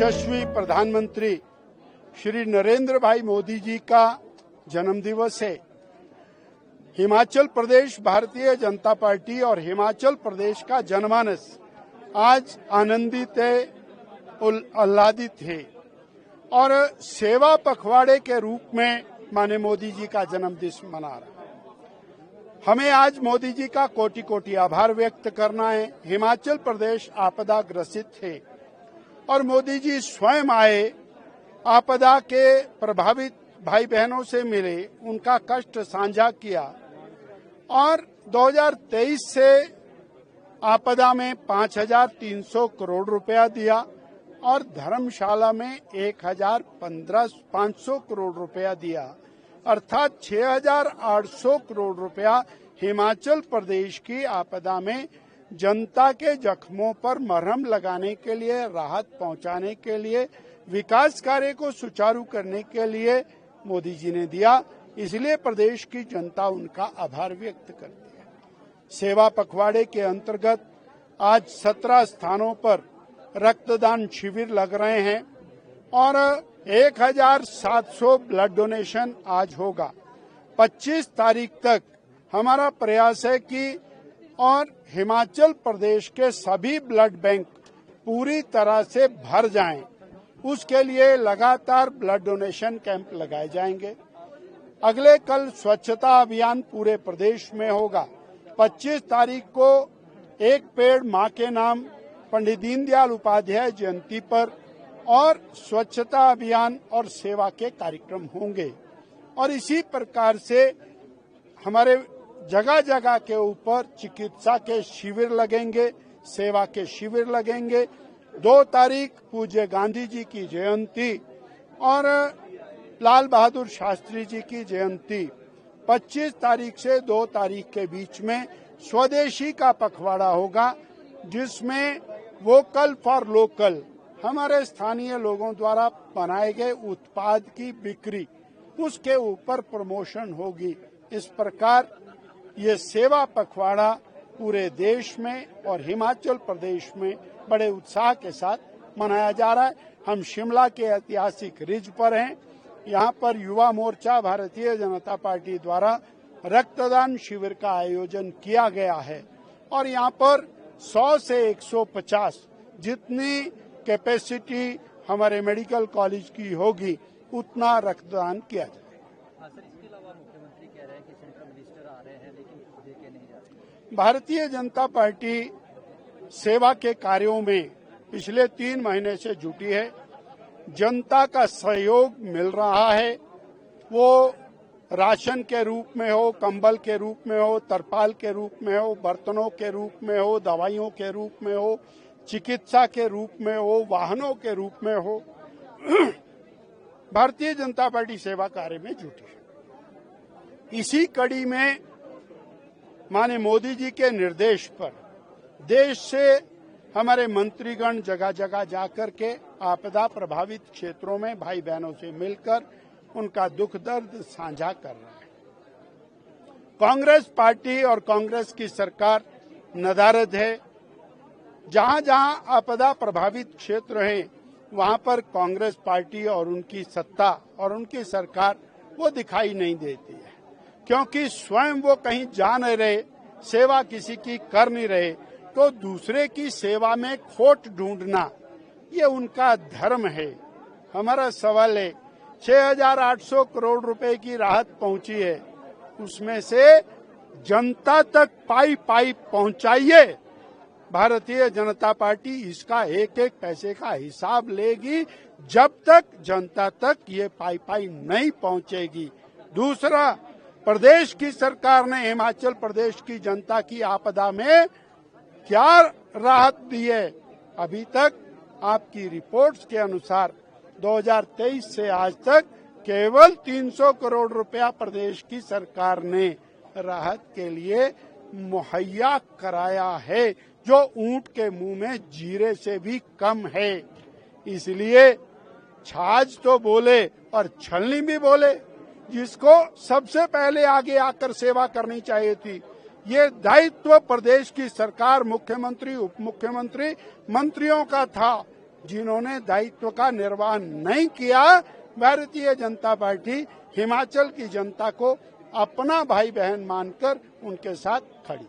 यशस्वी प्रधानमंत्री श्री नरेंद्र भाई मोदी जी का जन्मदिवस है। हिमाचल प्रदेश भारतीय जनता पार्टी और हिमाचल प्रदेश का जनमानस आज आनंदित है, आह्लादित है और सेवा पखवाड़े के रूप में माननीय मोदी जी का जन्मदिन मना रहा है। हमें आज मोदी जी का कोटि कोटि आभार व्यक्त करना है। हिमाचल प्रदेश आपदा ग्रसित है और मोदी जी स्वयं आए, आपदा के प्रभावित भाई बहनों से मिले, उनका कष्ट साझा किया और 2023 से आपदा में 5,300 करोड़ रुपया दिया और धर्मशाला में 1,500 करोड़ रुपया दिया, अर्थात 6,800 करोड़ रुपया हिमाचल प्रदेश की आपदा में जनता के जख्मों पर मरहम लगाने के लिए, राहत पहुंचाने के लिए, विकास कार्य को सुचारू करने के लिए मोदी जी ने दिया। इसलिए प्रदेश की जनता उनका आभार व्यक्त करती है। सेवा पखवाड़े के अंतर्गत आज 17 स्थानों पर रक्तदान शिविर लग रहे हैं और 1,700 ब्लड डोनेशन आज होगा। 25 तारीख तक हमारा प्रयास है कि और हिमाचल प्रदेश के सभी ब्लड बैंक पूरी तरह से भर जाएं। उसके लिए लगातार ब्लड डोनेशन कैंप लगाए जाएंगे। अगले कल स्वच्छता अभियान पूरे प्रदेश में होगा। 25 तारीख को एक पेड़ मां के नाम पंडित दीनदयाल उपाध्याय जयंती पर और स्वच्छता अभियान और सेवा के कार्यक्रम होंगे और इसी प्रकार से हमारे जगह जगह के ऊपर चिकित्सा के शिविर लगेंगे, सेवा के शिविर लगेंगे। 2 तारीख पूज्य गांधी जी की जयंती और लाल बहादुर शास्त्री जी की जयंती। 25 तारीख से 2 तारीख के बीच में स्वदेशी का पखवाड़ा होगा, जिसमें वोकल फॉर लोकल, हमारे स्थानीय लोगों द्वारा बनाए गए उत्पाद की बिक्री, उसके ऊपर प्रमोशन होगी। इस प्रकार ये सेवा पखवाड़ा पूरे देश में और हिमाचल प्रदेश में बड़े उत्साह के साथ मनाया जा रहा है। हम शिमला के ऐतिहासिक रिज पर हैं। यहाँ पर युवा मोर्चा भारतीय जनता पार्टी द्वारा रक्तदान शिविर का आयोजन किया गया है और यहाँ पर 100 से 150 जितनी कैपेसिटी हमारे मेडिकल कॉलेज की होगी उतना रक्तदान किया जाए। इसके अलावा मुख्यमंत्री कह रहे हैं कि सेंट्रल मिनिस्टर आ रहे हैं लेकिन खुद देके नहीं जा रहे। भारतीय जनता पार्टी सेवा के कार्यों में पिछले 3 महीने से जुटी है। जनता का सहयोग मिल रहा है, वो राशन के रूप में हो, कंबल के रूप में हो, तरपाल के रूप में हो, बर्तनों के रूप में हो, दवाइयों के रूप में हो, चिकित्सा के रूप में हो, वाहनों के रूप में हो। भारतीय जनता पार्टी सेवा कार्य में जुटी है। इसी कड़ी में माननीय मोदी जी के निर्देश पर देश से हमारे मंत्रीगण जगह जगह जाकर के आपदा प्रभावित क्षेत्रों में भाई बहनों से मिलकर उनका दुख दर्द साझा कर रहे हैं। कांग्रेस पार्टी और कांग्रेस की सरकार नदारद है। जहां जहां आपदा प्रभावित क्षेत्र हैं, वहां पर कांग्रेस पार्टी और उनकी सत्ता और उनकी सरकार वो दिखाई नहीं देती है, क्योंकि स्वयं वो कहीं जा नहीं रहे, सेवा किसी की कर नहीं रहे, तो दूसरे की सेवा में खोट ढूंढना ये उनका धर्म है। हमारा सवाल है, 6,800 करोड़ रुपए की राहत पहुंची है, उसमें से जनता तक पाई पाई पहुंचाइए। भारतीय जनता पार्टी इसका एक एक पैसे का हिसाब लेगी जब तक जनता तक ये पाई पाई नहीं पहुंचेगी। दूसरा, प्रदेश की सरकार ने हिमाचल प्रदेश की जनता की आपदा में क्या राहत दी है? अभी तक आपकी रिपोर्ट्स के अनुसार 2023 से आज तक केवल 300 करोड़ रुपया प्रदेश की सरकार ने राहत के लिए मुहैया कराया है, जो ऊंट के मुंह में जीरे से भी कम है। इसलिए छाछ तो बोले और छलनी भी बोले। जिसको सबसे पहले आगे आकर सेवा करनी चाहिए थी, ये दायित्व प्रदेश की सरकार, मुख्यमंत्री, उप मुख्यमंत्री, मंत्रियों का था। जिन्होंने दायित्व का निर्वाह नहीं किया, भारतीय जनता पार्टी हिमाचल की जनता को अपना भाई बहन मानकर उनके साथ खड़ी।